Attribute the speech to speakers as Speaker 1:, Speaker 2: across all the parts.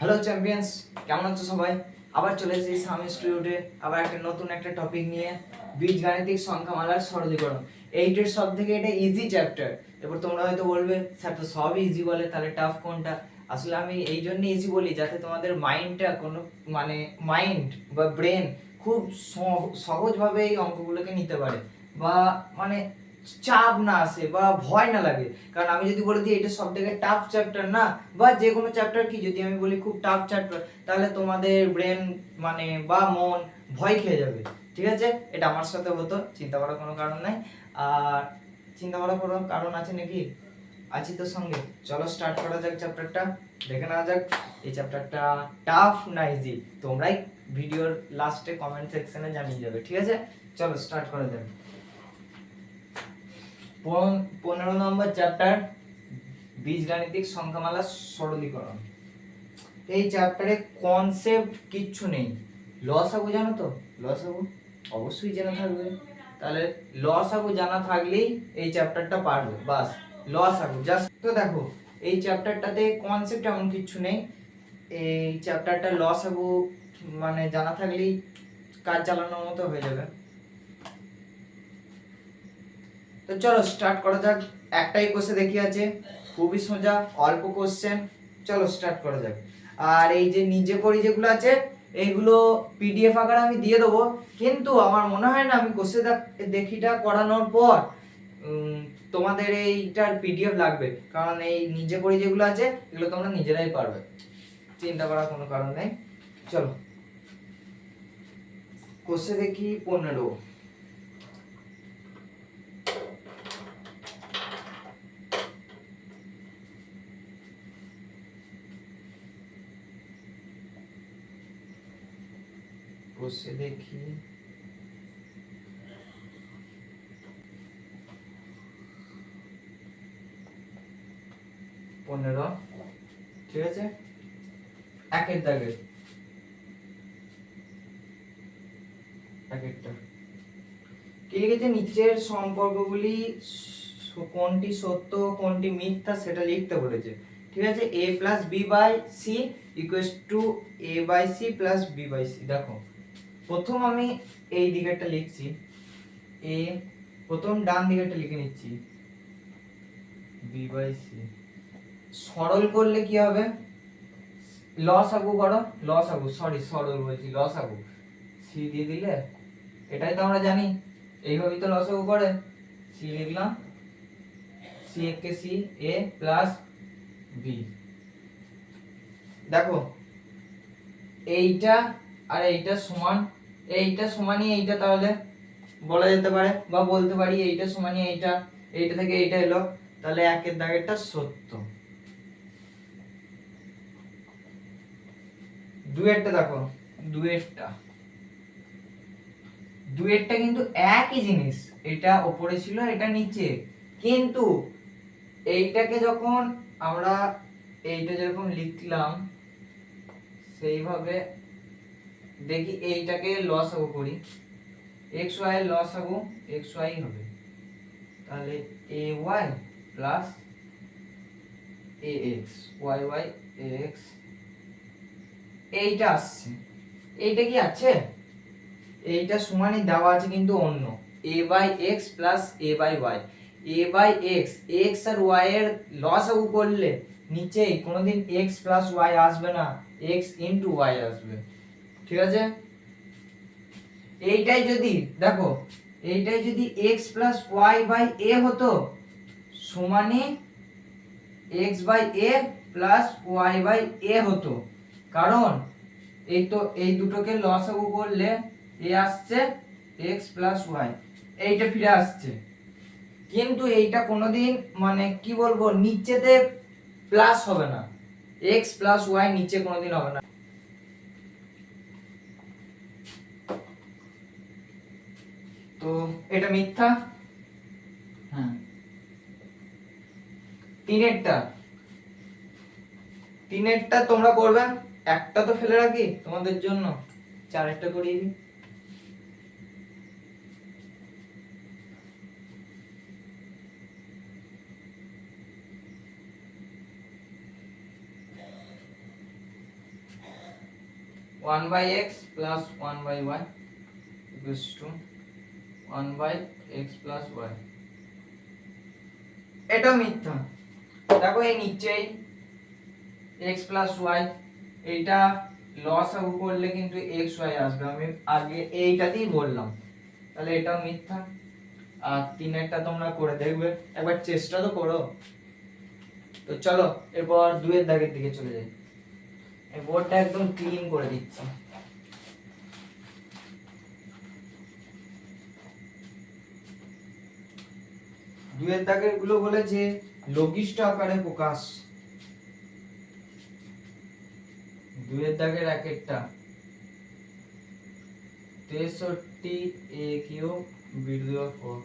Speaker 1: Hello champions, কেমন আছো সবাই? আবার চলে এসেছি সামি স্টুডিওতে আবার একটা নতুন একটা টপিক নিয়ে, বীজগাণিতিক সংখ্যামালার সরলীকরণ। এইটের সব থেকে এটা ইজি চ্যাপ্টার। এবার তোমরা হয়তো বলবে স্যার তো সবই ইজি বলে, তাহলে টাফ কোনটা? আসলে আমি এই জন্য ইজি বলি যাতে তোমাদের মাইন্ডটা কোনো মাইন্ড বা ব্রেন খুব সহজভাবে এই অঙ্কগুলোকে নিতে পারে, বা মানে চাপ না আসে বা ভয় না লাগে। কারণ আমি যদি বলে দিই এটা সব থেকে টাফ চ্যাপ্টার না, বা যে কোনো চ্যাপ্টার কি যদি আমি বলি খুব টাফ চ্যাপ্টার, তাহলে তোমাদের ব্রেন বা মন ভয় খেয়ে যাবে। ঠিক আছে, এটা আমার সাথে হতো, চিন্তা করার কোনো কারণ নাই। আর চিন্তা করার কোনো কারণ আছে নাকি? আছি তো সঙ্গে। চলো স্টার্ট করা যাক চ্যাপ্টারটা, দেখে নেওয়া যাক এই চ্যাপ্টারটা টাফ না ইজি। তোমরাই ভিডিওর লাস্টে কমেন্ট সেকশনে জানিয়ে যাবে, ঠিক আছে? চলো স্টার্ট করা যাক। 15 নম্বর চ্যাপ্টার, বীজগাণিতিক সংখ্যামালা সরলীকরণ। এই চ্যাপ্টারে কনসেপ্ট কিচ্ছু নেই। লসাগু জানো তো? লসাগু অবশ্যই জানা থাকবে, তাহলে লসাগু জানা থাকলেই এই চ্যাপ্টারটা পারবে। বাস লসাগু জাস্ট। তো দেখো এই চ্যাপ্টারটাতে কনসেপ্ট এমন কিচ্ছু নেই। এই চ্যাপ্টারটা লসাগু জানা থাকলেই কাজ চালানোর মতো হয়ে যাবে। তো চলো স্টার্ট করা যাক। একটাই কোশ্চেন দেখি আছে, খুবই সোজা, অল্প কোশ্চেন। চলো স্টার্ট করা যাক। আর এই যে নিচে করি যেগুলো আছে এইগুলো পিডিএফ আকারে আমি দিয়ে দেবো, কিন্তু আমার মনে হয় না আমি কোশ্চেন দেখিটা করানোর পর তোমাদের এইটার পিডিএফ লাগবে, কারণ এই নিচে করি যেগুলো আছে এগুলো তোমরা নিজেরাই পারবে, চিন্তা করার কোনো কারণ নেই। চলো কোশ্চেন দেখি 15। কোশ্চেন দেখি 15, ঠিক আছে। একের দাগের একেরটা কি লিখেছে, নিচের সম্পর্কগুলি কোনটি সত্য কোনটি মিথ্যা সেটা লিখতে বলেছে। ঠিক আছে, a plus b by c equals to a by সি প্লাস বি বাই সি। দেখো প্রথম আমি এই দিকেরটা লিখছি, a প্রথম ডান দিকেরটা লিখে নিচ্ছি b বাই সি। সরল করলে কি হবে? লসাগু করো, লসাগু সরল বলছি, লসাগু সি দিয়ে দিলে, এটাই তো আমরা জানি, এইভাবেই তো লসাগু করে। সি লিখলাম, সি কে সি এ প্লাস বি। দেখো এইটা আর এইটা সমান, এইটা সমানই এইটা, তাহলে বলা যেতে পারে বা বলতে পারি এইটা সমানই এইটা, এইটা থেকে এইটা এলো, তাহলে একের দাগেরটা সত্য। দুয়েরটা দেখো, দুয়েরটা দুয়েরটা কিন্তু একই জিনিস, এটা উপরে ছিল এটা নিচে, কিন্তু এইটাকে যখন আমরা এইটা যেরকম লিখলাম সেইভাবে দেখি এইটাকে লসাগু করি, x y এর লসাগু x y হবে, তাহলে a y plus a x y y a x, এইটা আসছে। এইটা কি আছে? এইটা সমানই দেওয়া আছে কিন্তু অন্য, a by x plus a by y। a by x, x আর y এর লসাগু করলে নিচে কোনোদিন x প্লাস y আসবে না, x ইনটু y আসবে। ঠিক আছে, এইটাই যদি দেখো, এইটাই যদি x plus y by a হতো সমানে x by a plus y by a হতো, কারণ এই তো এই দুটোকে লসাগু করলে a আসছে x প্লাস y, এইটা ফিরে আসছে। কিন্তু এইটা কোনোদিন কি বলবো নিচেতে প্লাস হবে না, x প্লাস y নিচে কোনোদিন হবে না। তো এটা মিথ্যা। হ্যাঁ, তিনেরটা তোমরা করবে, একটা তো ফেলে রাখি তোমাদের জন্য, চারেরটা করিয়ে দিই। 1/x plus 1/y equals to 1/x plus y। এটা মিথ্যা। দেখো এই নিচেই x plus y, এইটা লসাগু করলে কিন্তু x y আসবে, আমি আগে এইটাতেই বললাম, তাহলে এটাও মিথ্যা। আর তিনেরটা তোমরা করে দেখবে, একবার চেষ্টা তো করো। তো চলো এরপর দুইয়ের দাগের দিকে চলে যাই। এই বোর্ডটা একদম ক্লিন করে দিচ্ছি। দুইয়ের দাগের গুলো বলেছে লঘিষ্ঠ আকারে প্রকাশ। দুইয়ের দাগের এক একটা 63 a cube b to the power 4,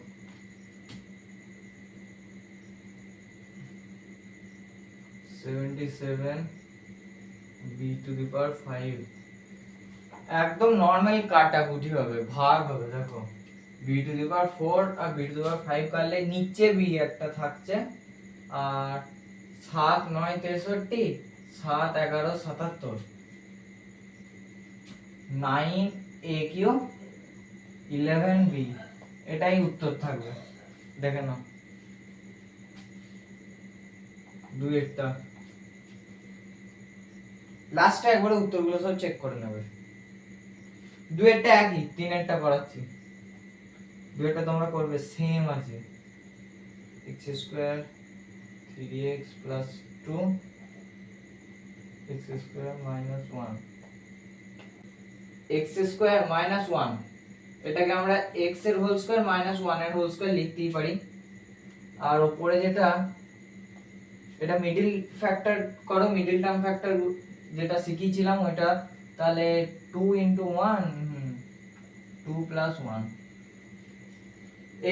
Speaker 1: 77 b to the power 5। একদম নরমাল কাটাকুটি হবে, ভাগ হবে। দেখো b টু দি পাওয়ার 4 আর b টু দি পাওয়ার 5 করলে নিচে b একটা থাকছে, আর 7 9 63, 7 11 77, 9 a কিউব 11 b, এটাই উত্তর থাকবে। দেখে নাও দুইয়েরটা, লাস্টে একবার উত্তরগুলো সব চেক করে নেবে। দুইয়েরটা একই, তিনেরটা করাচ্ছি। দুইয়েরটা তোমরা করবে সেম আছে, x square 3x plus 2 x square minus 1, x square minus 1, এটাকে আমরা x এর হোল স্কয়ার মাইনাস 1 এর হোল স্কয়ার লিখতেই পারি। আর উপরে যেটা, এটা মিডল ফ্যাক্টর করো, মিডল টার্ম ফ্যাক্টর যেটা শিখিয়েছিলাম ওটা, তাহলে 2 into 1 2 plus 1,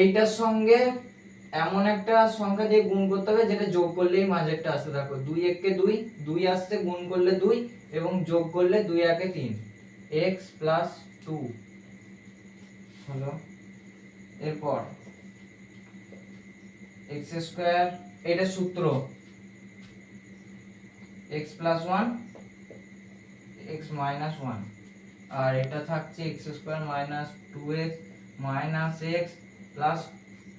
Speaker 1: এইটার সঙ্গে এমন একটা সংখ্যা দিয়ে গুণ করতে হবে যেটা যোগ করলেই মাঝেরটা আসে। দেখো 2 1 কে 2 2 আসছে, গুণ করলে 2 এবং যোগ করলে 2 1 এ 3, x plus 2 হলো। এরপর x স্কয়ার, এটা সূত্র x plus 1 x minus 1, আর এটা থাকছে x square minus 2x minus x plus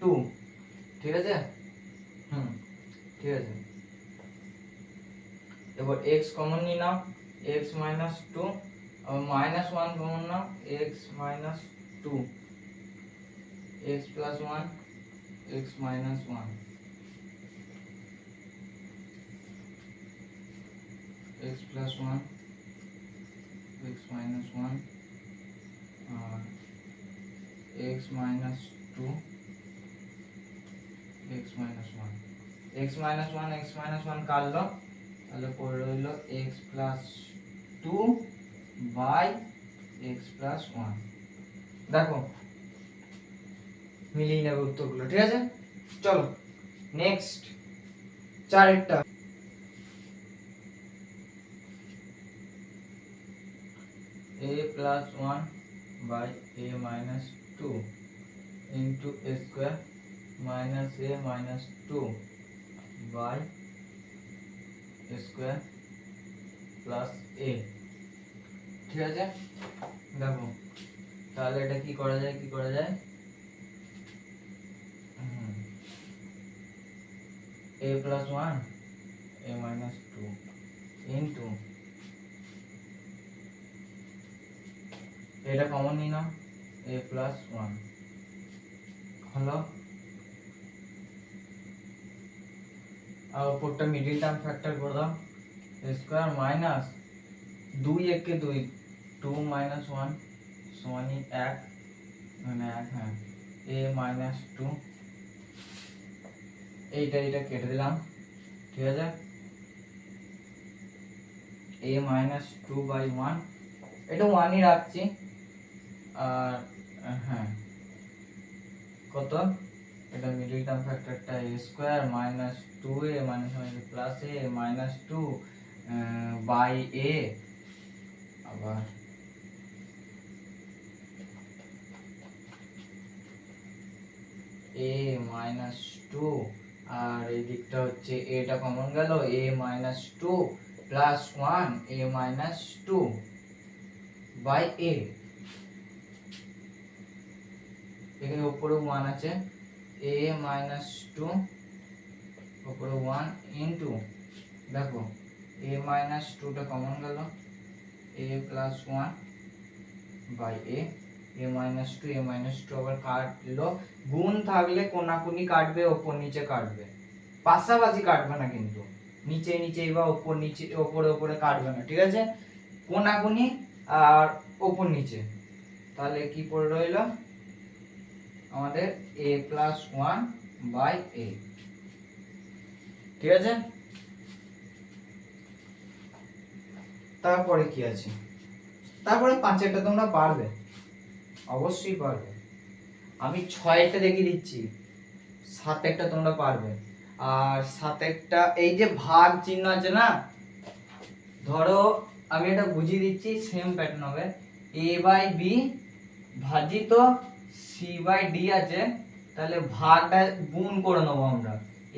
Speaker 1: 2। ঠিক আছে? ঠিক আছে। এবার x কমন নিয়ে নাও, x minus 2, আর minus 1 কমন নাও, x minus 2, x plus 1 x minus 1, x plus 1 x minus 1, और x minus 2 x minus 1, x minus 1 x minus 1 কাটলো, তাহলে পড়ে রইলো x plus 2 by x plus 1। দেখো মিলিয়ে নেবে উত্তরগুলো। ঠিক আছে, চলো next চারেরটা। a plus 1 by a minus 2 into a square minus a minus 2 by a square plus a। ঠিক আছে, দেখো তাহলে এটা কি করা যায়, কি করা যায়, a plus 1 a minus 2 into, এটা কমন নিয়ে নাও, a plus 1 হলো, আর উপরটা মিডল টার্ম ফ্যাক্টর করে দাও, a square minus 2 1 K 2 2 minus 1 সমানই 1, মানে 1, হ্যাঁ, a minus 2, এইটা কেটে দিলাম। ঠিক আছে, a minus 2 by 1, এটা 1 ই রাখছি। আর হ্যাঁ, কত, এটা মিডল টার্ম ফ্যাক্টরটা a square minus 2a minus plus a minus 2 by a, আবার a মাইনাস 2, আর এই দিকটা হচ্ছে এটা কমন গেল, a minus 2 plus 1 a minus 2, by a, এখানে উপরে 1 আছে, a মাইনাস 2 উপরে 1 ইনটু, দেখো a মাইনাস 2টা কমন গেল, a plus 1 by a minus 2, a minus 2 আবার কাটলো, গুণ থাকলে কোনাকুনি কাটবে, ওপর নিচে কাটবে, পাশাপাশি কাটবে না কিন্তু, নিচে নিচে বা ওপর নিচে, ওপরে ওপরে কাটবে না, ঠিক আছে, কোনাকুনি আর ওপর নিচে। তাহলে কি পড়ে রইল আমাদের a প্লাস 1 বাই a, ঠিক আছে। তারপরে কি আছে, তারপরে 5এরটা তোমরা পারবে, অবশ্যই পারবে, আমি 6এরটা দেখিয়ে দিচ্ছি, 7এরটা তোমরা পারবে। আর 7এরটা এই যে ভাগ চিহ্ন আছে না, ধরো আমি এটা বুঝিয়ে দিচ্ছি, সেম প্যাটার্ন হবে, a বাই b ভাজিত c বাই d আছে, তাহলে ভাগটা গুণ করে নেবো আমরা,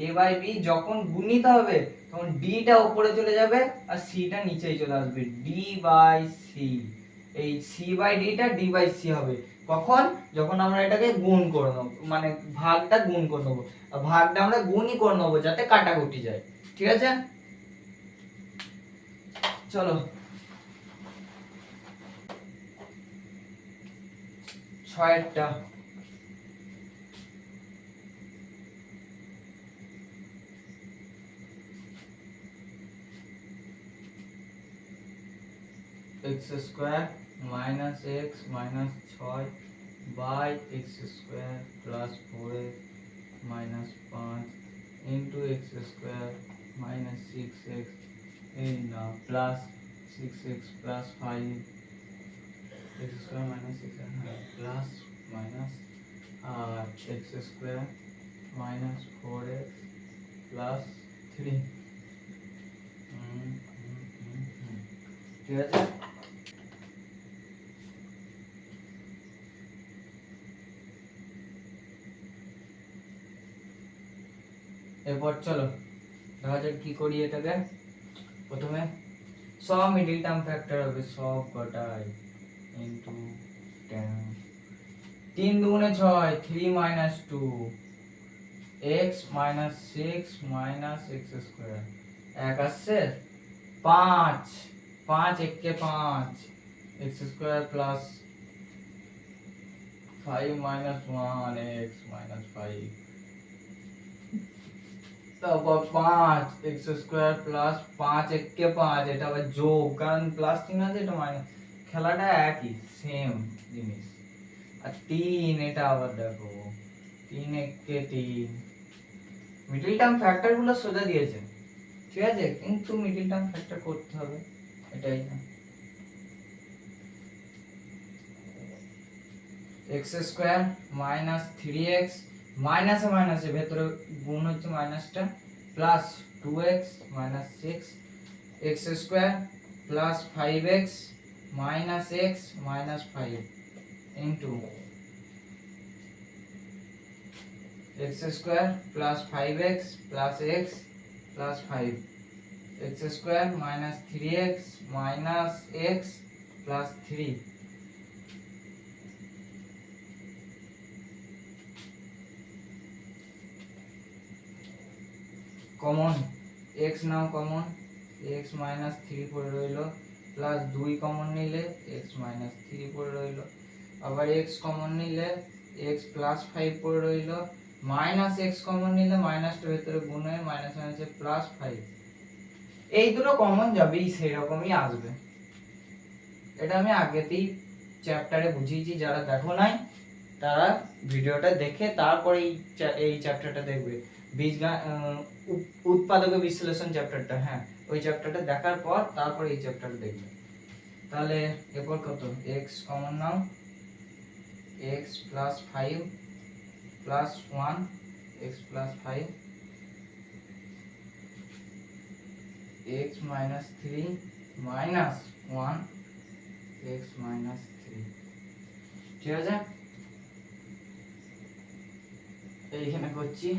Speaker 1: a বাই b যখন গুণিত হবে তখন d টা উপরে চলে যাবে আর c টা নিচেই চলে আসবে, d বাই c, এই c বাই d টা d বাই c হবে, কখন, যখন আমরা এটাকে গুণ করে নেবো, মানে ভাগটা গুণ করে নেবো, আর ভাগটা আমরা গুণই করে নেবো যাতে কাটাকুটি যায়, ঠিক আছে। চলো 6এরটা, x square minus x minus 6 by x square plus 4x minus 5 into x square minus 6x এই না plus 6x plus 5 x square minus 6x plus minus আর x square minus 4x plus 3, ঠিক আছে। এরপর চলো দেখা যাক কি করি এটাকে, প্রথমে সব মিডল টার্ম ফ্যাক্টর হবে, সব কটাই ইনটু 10, 3 দুগুণে 6, 3 minus 2 x minus 6 minus x square, এক আসছে 5, 5 একে 5 x square plus 5 minus 1 x minus 5, তারপর 5 x স্কয়ার প্লাস 5 একে 5, এটা আবার যোগ, কারণ প্লাস চিহ্ন আছে, এটা মাইনাস, খেলাটা একই সেম জিনিস। আর 3, এটা আবার দেখো 3 একে 3, মিডল টার্ম ফ্যাক্টর গুলো সোজা দিয়েছে, ঠিক আছে, কিন্তু মিডল টার্ম ফ্যাক্টর করতে হবে, এটাই না। x স্কয়ার মাইনাস 3x, মাইনাসে মাইনাসে ভেতরে গুণ হচ্ছে মাইনাসটা, plus 2x minus 6 x square plus 5x minus x minus 5 into x square plus 5x plus x plus 5, x square minus 3x minus x plus 3, common x নাও common, x minus 3 পড়ে রইল, plus 2 common নিলে x minus 3 পড়ে রইল, আবার x common নিলে x plus 5 পড়ে রইল, minus x common নিলে মাইনাসটা ভেতরে গুণ হয়ে মাইনাস মাইনাসে প্লাস 5, এই দুটো কমন যাবেই, সেই রকমই আসবে, এটা আমি আগেতেই চ্যাপ্টারে বুঝিয়েছি, যারা দেখো নাই তারা ভিডিওটা দেখে তারপরে এই চ্যাপ্টারটা দেখবে, উৎপাদক বিশ্লেষণ চ্যাপ্টারটা, হ্যাঁ ওই চ্যাপ্টারটা দেখার পর তারপর এই চ্যাপ্টারটা দেখবে। তাহলে এরপর কত, x কমন নাও, x plus 5 plus 1 x plus 5 x minus 3 minus 1 x minus 3, ঠিক আছে। এইখানে করছি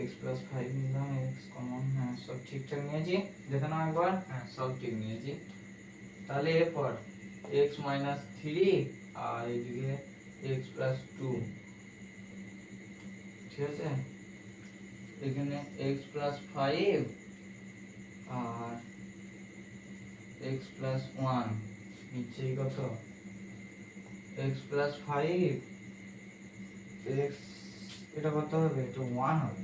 Speaker 1: x প্লাস 5 নিলাম, x কমন, হ্যাঁ সব ঠিকঠাক নিয়েছি, দেখে নাও একবার, হ্যাঁ সব ঠিক নিয়েছি, তাহলে এরপর x মাইনাস 3 আর এদিকে x প্লাস 2, ঠিক আছে, এখানে x প্লাস 5 আর x প্লাস 1, নিচে কত x প্লাস 5 x, এটা কত হবে, এটা 1 হবে,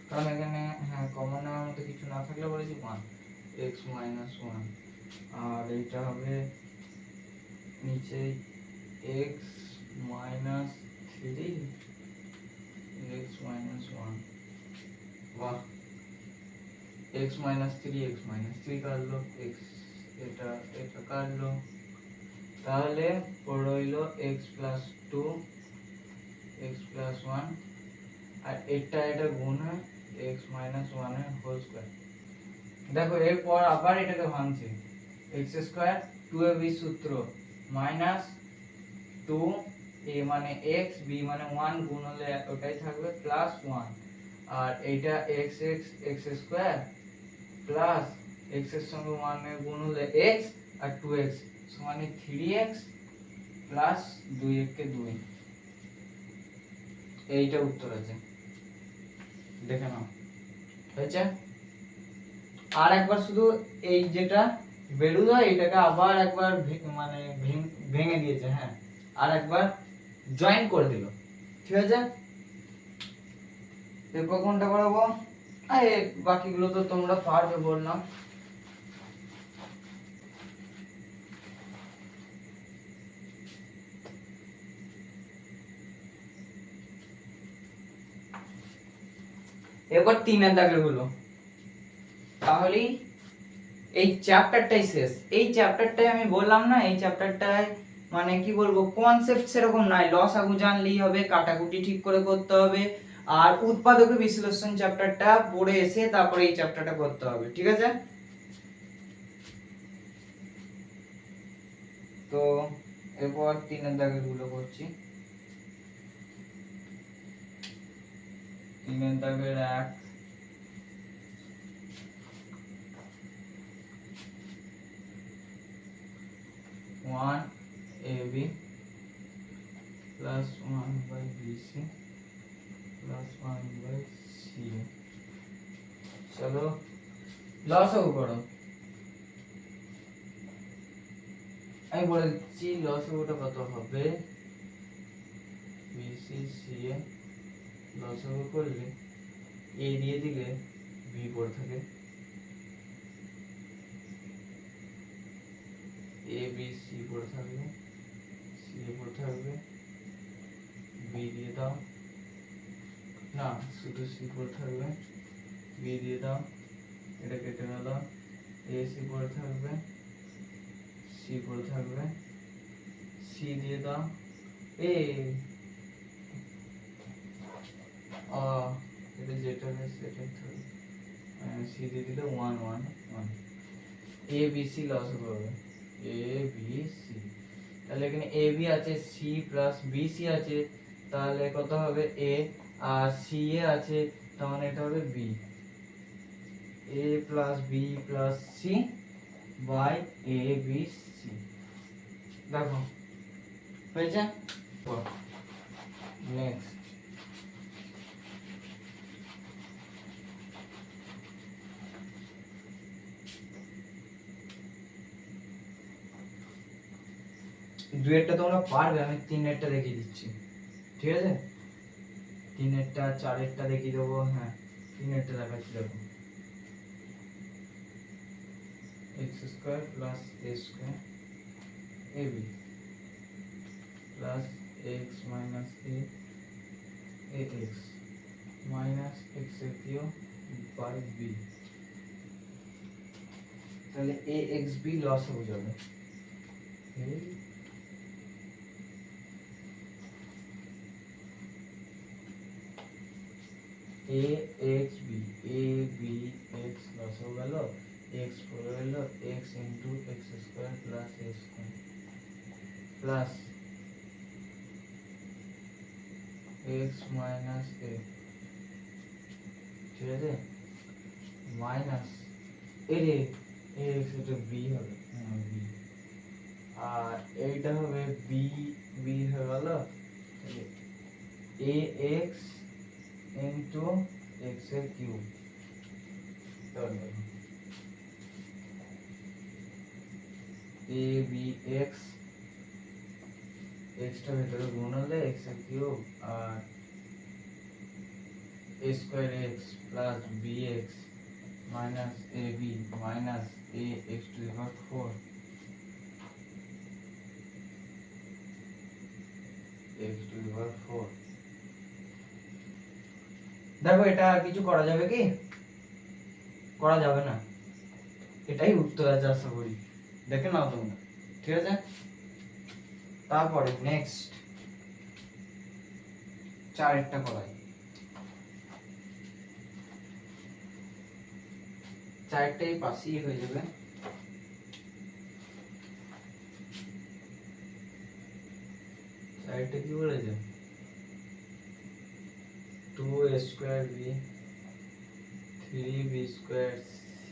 Speaker 1: কারণ এখানে হ্যাঁ কমন নেওয়ার মতো কিছু না থাকলে বলেছি 1, x মাইনাস 1, আর এটা হবে নিচে x মাইনাস 3 x মাইনাস 1, বাহ, x মাইনাস 3 x মাইনাস 3 কাটলো, x এটা এটা কাটলো, তাহলে রইলো x প্লাস 2 x প্লাস 1, আর এটা এটা গুণ হয় x মাইনাস 1 এর হোল স্কয়ার। দেখো এরপর আবার এটাকে ভাঙছে, x স্কয়ার 2ab সূত্র মাইনাস 2a মানে x, b মানে 1 গুণ হলে ওটাই থাকবে প্লাস 1, আর এইটা x x square plus x এর সঙ্গে 1 এর গুণ হলে x, আর 2x সমান 3x প্লাস 2 কে 2, এইটা উত্তর আছে, দেখে নাও হয়েছে। আর একবার শুধু এই যেটা বেরুলো এটাকে আবার একবার মানে ভেঙে দিয়েছে, হ্যাঁ, আর একবার জয়েন করে দিল, ঠিক আছে। এরপর কোনটা করাবো, বাকিগুলো তো তোমরা পারবে বললাম। এবার 3 দাগের গুলো, তাহলেই এই চ্যাপ্টারটাই শেষ। এই চ্যাপ্টারটাই আমি বললাম না, এই চ্যাপ্টারটায় মানে কি বলবো, কনসেপ্ট সেরকম নাই, লসাগু জানলেই হবে, কাটাকুটি ঠিক করে করতে হবে, আর উৎপাদক বিশ্লেষণ চ্যাপ্টারটা পড়ে এসে তারপরে এই চ্যাপ্টারটা করতে হবে, ঠিক আছে। তো এরপর 3 দাগের গুলো করছি। 3 দাগের 1 1ab plus 1 by bc plus 1 by ca, চলো লসাগু করো। আমি বলে দিচ্ছি লসাগুটা কত হবে, bc ca লসাগু করলে a দিয়ে দিলে b পড়ে থাকে, a b c পড়ে থাকবে, c পড়ে থাকবে, b দিয়ে দাও, না শুধু c পড়ে থাকবে, b দিয়ে দাও, এটা কেটে গেল, a c পড়ে থাকবে, c পড়ে থাকবে, c দিয়ে দাও, এটা যেটা আছে সেটাই থাকবে, c দিয়ে দিলে 1 1 1, a b c লস হবে, a b c, তাহলে এখানে a b আছে, c প্লাস b c আছে, তাহলে কত হবে a, আর c এ আছে, তার মানে এটা হবে b, a plus b plus c by a b c, দেখো হয়েছে। নেক্সট দুয়েরটা তোমরা পারবে, আমি 3 দেখিয়ে দিচ্ছি, ঠিক আছে। 3 4 দেখিয়ে দেবো, হ্যাঁ 3 দেখাচ্ছি, দেখো x square plus a square ab plus x minus a ax minus x এর কিউব বাই b, তাহলে axb লস হয়ে যাবে, axb abx লস হয়ে গেল, x পড়ে গেল x into x square plus a square plus x minus a, ঠিক আছে, মাইনাস এ রে x এটা b হবে, b, আর এইটা হবে b, b হয়ে গেল, তাহলে ax into x এর cube, a b x, x টা ভেতরে গুণ হলে x এর কিউব, আর a square x plus bx minus ab minus ax to the power 4 x to the power 4। দেখো এটা আর কিছু করা যাবে কি? করা যাবে না, এটাই উত্তর আছে আশা করি, দেখে নাও তোমরা, ঠিক আছে। তারপরে নেক্সট চারেরটা করাই, চারটাই পাশেই হয়ে যাবে। চারটা কি বলেছে, 2a square b 3b square c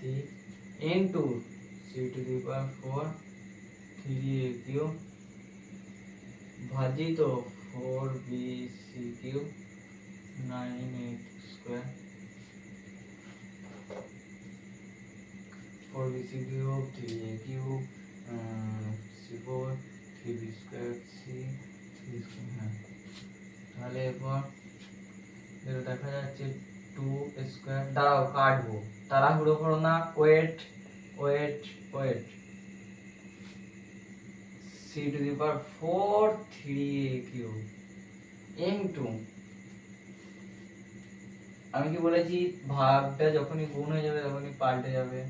Speaker 1: into c to the power 4 3a cube ভাজিত 4b c cube 9a square 4b c cube 3a cube c4 3b square c square. তাহলে এরপর যেটা দেখা যাচ্ছে 2 স্কয়ার, দাঁড়াও কাটবো, তাড়াহুড়ো করো না, wait wait wait, c to the power 4 3a cube into, আমি কি বলেছি ভাগটা যখনই গুণ হয়ে যাবে তখনই পাল্টে যাবে,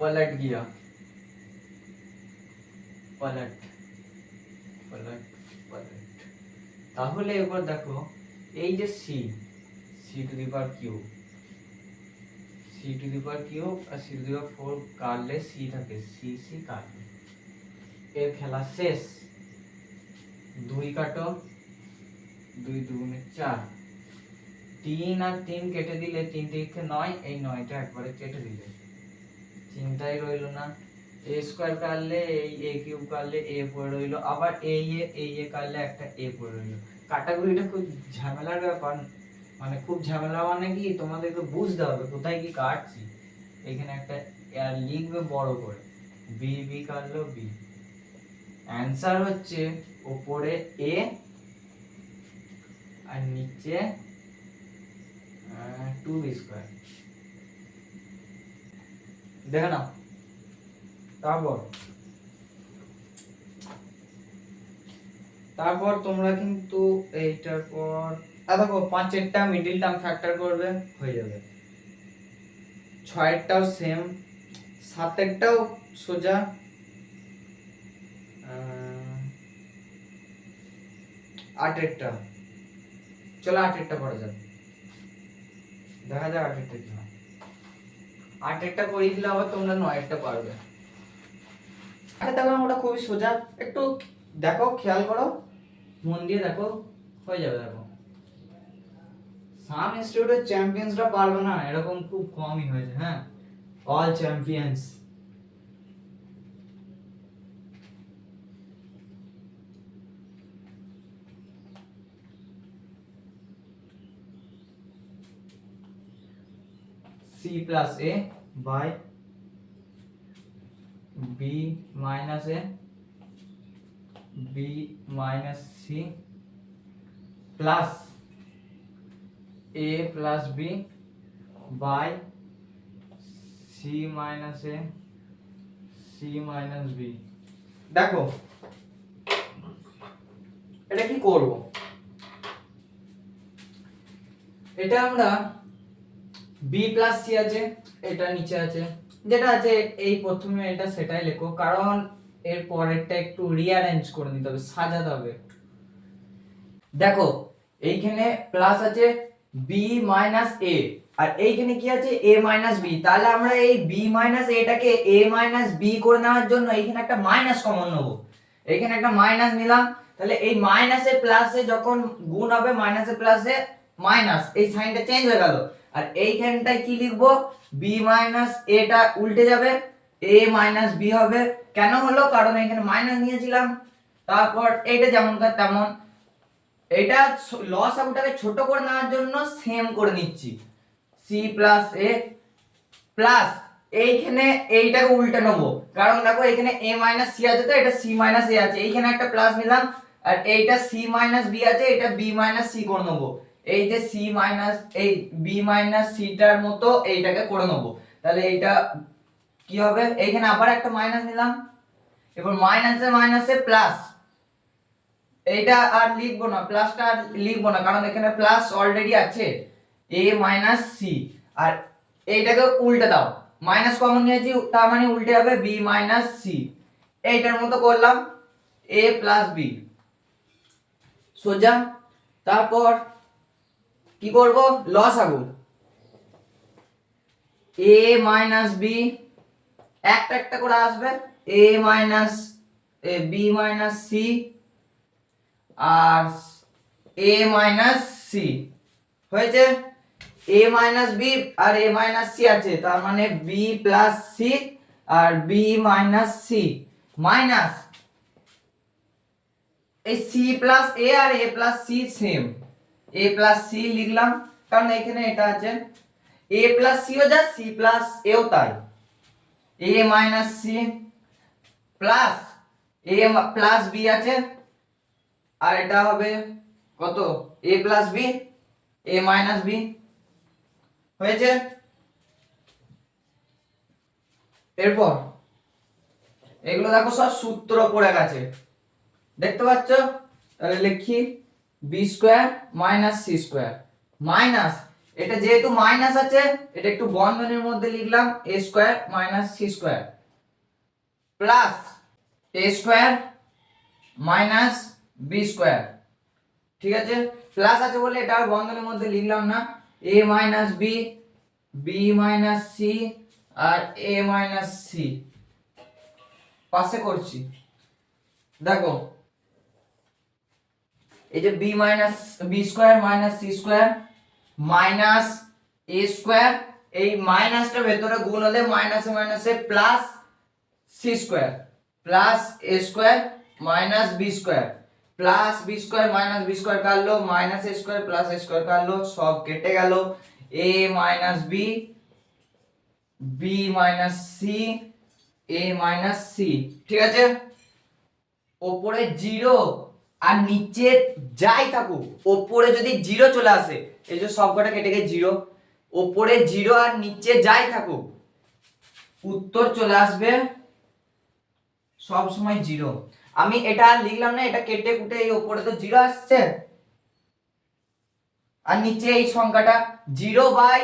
Speaker 1: पलट गया, पलट पलट पलट। তাহলে এবার দেখো এই যে c, c to the power cube, c to the power cube আর c টু দি পাওয়ার 4 কাটলে c থাকে, c c কাটবে, এর খেলা শেষ। 2 কাটো, 2 2 4, 3 আর 3 কেটে দিলে 3 3 9, এই 9টা একবারে কেটে দিলে চিন্তাই রইলো না, a স্কয়ার কাটলে এই a কিউব কাটলে a পড়ে রইলো, আবার a কাটলে একটা a পড়ে রইলো। কাটাকুটিটা খুব ঝামেলার ব্যাপার, মানে খুব ঝামেলা, মানে কি তোমাদেরকে বুঝতে হবে কোথায় কি কাটছি। এখানে একটা আর লিখবে বড় করে, b b কাটলো b, অ্যানসার হচ্ছে উপরে a আর নিচে 2b স্কয়ার, দেখে নাও। তারপর তোমরা কিন্তু এইটার পর দেখো 5এরটা মিডল টার্ম ফ্যাক্টর করবে, হয়ে যাবে। 6এরটাও সেম, 7এরটাও সোজা, 8এরটা, চলো 8এরটা করা যাক, দেখা যাক 8এরটা কি হয়। 8এরটা করিয়ে দিলে আবার তোমরা 9এরটা পারবে। দেখো ওটা খুবই সোজা, একটু দেখো, খেয়াল করো, মন দিয়ে দেখো, হয়ে যাবে। দেখো সাম ইনস্টিটিউটের চ্যাম্পিয়ন্সরা পারবে না এরকম খুব কমই হয়েছে, হ্যাঁ, all champions. c plus a by b minus a, b minus c plus a plus b by c minus a, c minus b। দেখো এটা কি করব, এটা আমরা b plus c আছে, এটা নিচে আছে, যেটা আছে এই প্রথমে এটা সেটাই লেখো, কারণ এর পরেরটা একটু রিঅ্যারেঞ্জ করে নিতে হবে, সাজাতে হবে। দেখো এইখানে প্লাস আছে b মাইনাস a, আর এইখানে কি আছে a মাইনাস b, তাহলে আমরা এই b মাইনাস a টাকে a মাইনাস b করে নেওয়ার জন্য এইখানে একটা মাইনাস কমন নেব, এইখানে একটা মাইনাস নিলাম, তাহলে এই মাইনাসে প্লাসে যখন গুণ হবে, মাইনাসে প্লাসে মাইনাস, এই সাইনটা চেঞ্জ হয়ে গেল, আর এইখানটায় কি লিখবো, বি মাইনাস এটা উল্টে যাবে, এ মাইনাস বি হবে। কেন হলো, কারণ এখানে মাইনাস নিয়েছিলাম। তারপর এইটা যেমনকার তেমন, এটা লসাগুটাকে ছোট করে নেওয়ার জন্য সেম করে নিচ্ছি, সি প্লাস এ প্লাস এইখানে এইটাকে উল্টে নেবো, কারণ দেখো এখানে a মাইনাস সি আছে, তো এটা c মাইনাস a আছে, এইখানে একটা প্লাস নিলাম, আর এইটা c মাইনাস b আছে, এটা b মাইনাস c করে নেবো। এই যে c মাইনাস এই b মাইনাস c টার মতো এইটাকে করে নেবো। তাহলে এইটা কি হবে, এইখানে আবার একটা মাইনাস নিলাম, এবার মাইনাসে মাইনাসে প্লাস, এইটা আর লিখবো না, প্লাসটা আর লিখবো না, কারণ এখানে প্লাস অলরেডি আছে, a মাইনাস c। আর এইটাকে উল্টে দাও, মাইনাস কমন নিয়েছি, তার মানে উল্টে হবে b মাইনাস c। এইটার মতো করলাম a প্লাস b সোজা। তারপর কি করব, লসাগু a মাইনাস b, একটা একটা করে আসবে, a minus b minus c আর a মাইনাস c হয়েছে। a মাইনাস b আর a মাইনাস c আছে, তার মানে b প্লাস c আর b মাইনাস c মাইনাস এই c প্লাস a আর a plus c same, a plus c লিখলাম কারণ এখানে এটা আছে, a প্লাস c ও যা c প্লাস a ও তাই, a minus c plus a plus b আছে, আর এটা হবে কত, a plus b a minus b হয়েছে। এরপর এগুলো দেখো সব সূত্র পড়ে গেছে, দেখতে পাচ্ছ, তাহলে লিখি b square minus c square minus, এটা যেহেতু মাইনাস আছে এটা একটু বন্ধনীর মধ্যে লিখলাম, a square minus c square plus a square minus b square, ঠিক আছে, প্লাস আছে বলে এটা বন্ধনীর মধ্যে লিখলাম না, a minus b, b minus c আর এ মাইনাস সি পাশে করছি। দেখো এই যে b minus b square minus c square minus a square, এই মাইনাসটা ভেতরে গুণ হলে মাইনাসে মাইনাসে plus c square plus a square minus b square plus b square minus b square কাটলো, minus a square plus a square কাটলো, সব কেটে গেল, a minus b, b minus c, a minus c, ঠিক আছে। ওপরে জিরো আর নিচে যাই থাকুক, ওপরে যদি জিরো চলে আসে, এই যে সবকটা কেটে গিয়ে জিরো, ওপরে জিরো আর নিচে যাই থাকুক উত্তর চলে আসবে সব সময় জিরো। আমি এটা লিখলাম না, এটা কেটে কুটে এই ওপরে তো জিরো আসছে, আর নিচে এই সংখ্যাটা জিরো বাই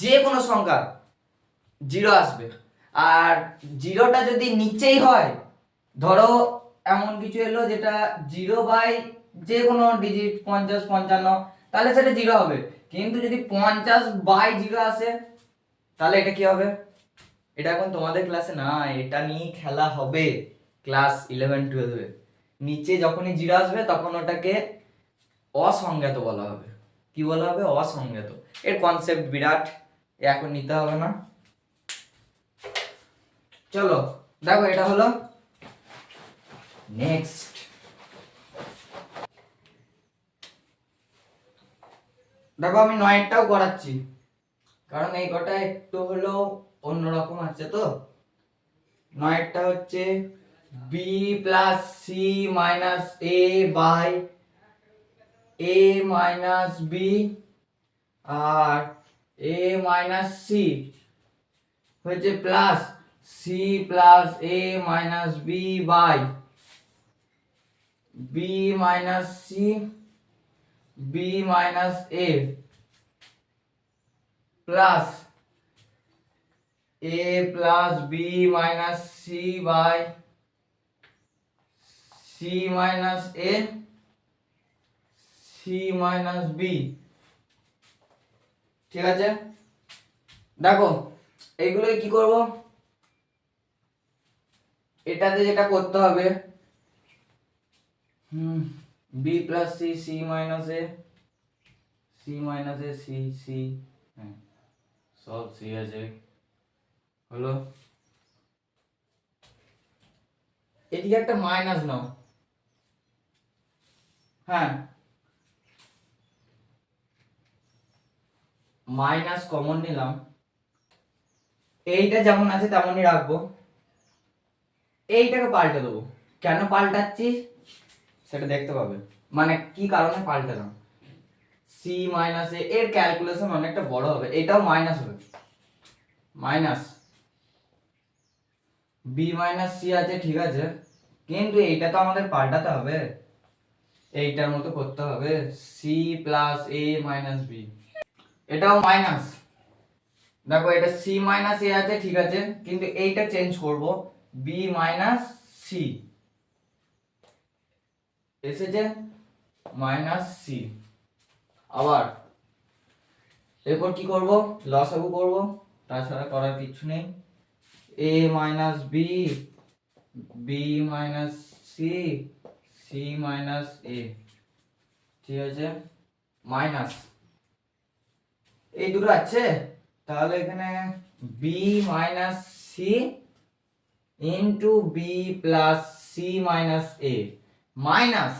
Speaker 1: যে কোনো সংখ্যা জিরো আসবে। আর জিরোটা যদি নিচেই হয়, ধরো এমন কিছু এলো যেটা জিরো বাই যে কোনো ডিজিট 50 55, তাহলে সেটা জিরো হবে, কিন্তু যদি 50 বাই জিরো আসে তাহলে এটা কি হবে, এটা এখন তোমাদের ক্লাসে না, এটা নিয়ে খেলা হবে ক্লাস 11 12 এ। নিচে যখনই জিরো আসবে তখন ওটাকে অসংজ্ঞাত বলা হবে, কি বলা হবে, অসংজ্ঞাত। এর কনসেপ্ট বিরাট, এখন নিতে হবে না। চলো দেখো এটা হলো নেক্সট, দেখো আমি নয়েরটাও করাচ্ছি, কারণ এই কটা একটু হলো অন্যরকম আছে। তো নয়েরটা হচ্ছে b plus c minus a by a minus b আর এ মাইনাস সি হচ্ছে plus c plus a minus b by b minus c b minus a plus a plus b minus c by c minus a c minus b, ঠিক আছে। দেখো এইগুলো কি করব, এটাতে যেটা করতে হবে, b plus c, c minus a, c minus a, c c
Speaker 2: হ্যাঁ সব সি আছে হলো।
Speaker 1: এদিকে একটা মাইনাস নাও, হ্যাঁ মাইনাস কমন নিলাম, এইটা যেমন আছে তেমনই রাখবো, এইটাকে পাল্টে দেবো। কেন পাল্টাচ্ছি সেটা দেখতে পাবে, মানে কি কারণে পাল্টালাম। সি মাইনাস এ এর ক্যালকুলেশন অনেকটা বড় হবে, এটাও মাইনাস হবে, মাইনাস বি মাইনাস সি আছে ঠিক আছে, কিন্তু এইটা তো আমাদের পাল্টাতে হবে, এইটার মতো করতে হবে, C plus a minus B, এটাও মাইনাস। দেখো এটা সি মাইনাস এ আছে ঠিক আছে, কিন্তু এইটা চেঞ্জ করব, বি মাইনাস সি এসেছে মাইনাস সি। আবার এরপর কি করব, লসাগু করব, তাছাড়া করার কিছু নেই। A minus b, b minus c, c minus a, ঠিক আছে, মাইনাস এই দুটো আছে, তাহলে এখানে b minus c into b plus c minus a, minus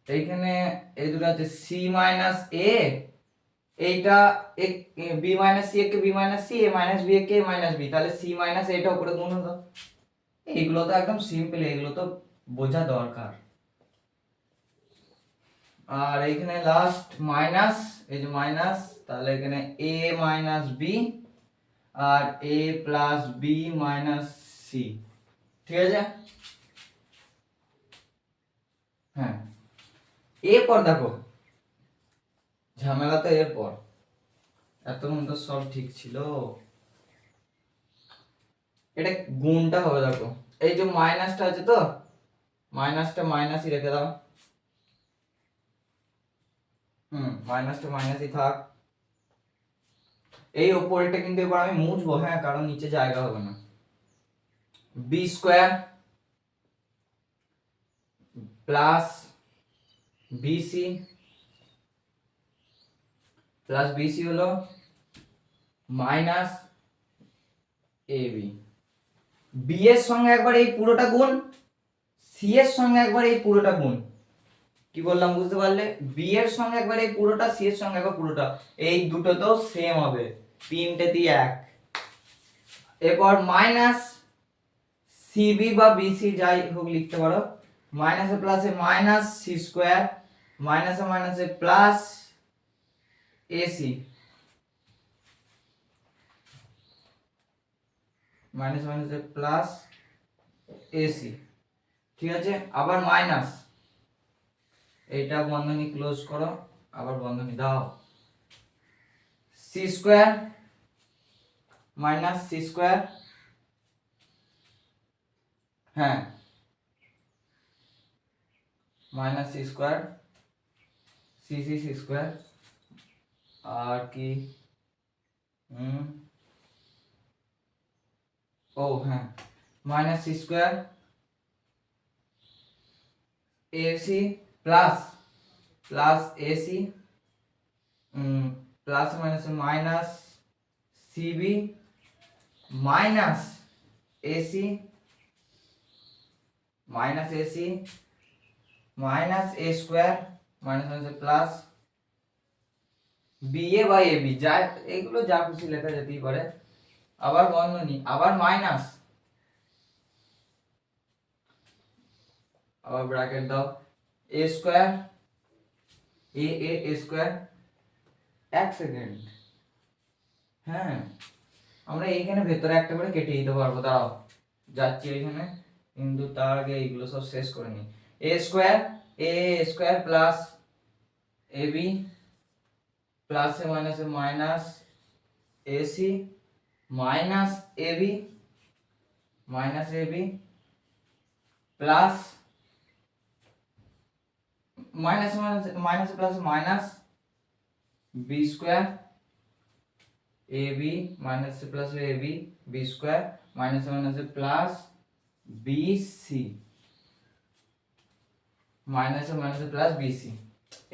Speaker 1: এইখানে এই দুটো আছে সি মাইনাস এ, এইটা বি মাইনাস সি একে b minus c, a minus b একে এ মাইনাস বি, তাহলে সি মাইনাস এটা উপরে গুণ হলো। এইগুলো তো একদম সিম্পল, এগুলো তো বোঝা দরকার। আর এখানে লাস্ট মাইনাস, এই যে মাইনাস, তাহলে এখানে এ মাইনাস বি আর এ প্লাস বি মাইনাস সি, ঠিক আছে। হ্যাঁ এরপর দেখো ঝামেলা তো এরপর, এতক্ষণ তো সব ঠিক ছিল, এটা গুণটা হবে, দেখো এই যে মাইনাসটা আছে তো, মাইনাসটা মাইনাসই রেখে দাও, মাইনাসটা মাইনাসই থাক। এই ওপরেরটা কিন্তু এবার আমি মুছবো, হ্যাঁ কারণ নিচে জায়গা হবে না। B square plus b c, plus b c হলো মাইনাস এবি, বি এর সঙ্গে একবার এই পুরোটা গুণ, সি এর সঙ্গে একবার এই পুরোটা গুণ, কি বললাম বুঝতে পারলে, বি এর সঙ্গে একবার এই পুরোটা, সি এর সঙ্গে একবার পুরোটা, এই দুটো তো সেম হবে, তিনটে দিয়ে এক। এরপর মাইনাস সিবি বা বিসি যাই হোক লিখতে পারো, মাইনাসে প্লাসে মাইনাস সি স্কোয়ার, মাইনাসে মাইনাসে প্লাস এসি, মাইনাস মাইনাসে প্লাস এসি, ঠিক আছে। আবার মাইনাস, এইটা বন্ধনী ক্লোজ করো, আবার বন্ধনী দাও, c square minus c square, হ্যাঁ minus c square, c c c square, আর কি ও হ্যাঁ minus c square a c plus plus a c, plus minus minus c b minus a c, minus a c minus a square, minus minus plus b a by a b, যা এগুলো যা খুশি লেখা যেতেই পারে। আবার বন্ধনী, আবার মাইনাস, আবার ব্র্যাকেট দাও, এ স্কোয়ার এ এ এ স্কোয়ার, এক সেকেন্ড, হ্যাঁ আমরা এইখানে ভেতরে একটা করে কেটে দিতে পারবো, দাঁড়াও যাচ্ছি এখানে, কিন্তু তার আগে এইগুলো সব শেষ করে নিই। A square a square plus a b প্লাসে মাইনাসে minus a c minus a b, minus a b plus minus minus minus plus minus b square a b minus plus a b b square minus minus plus b c, minus minus plus b c.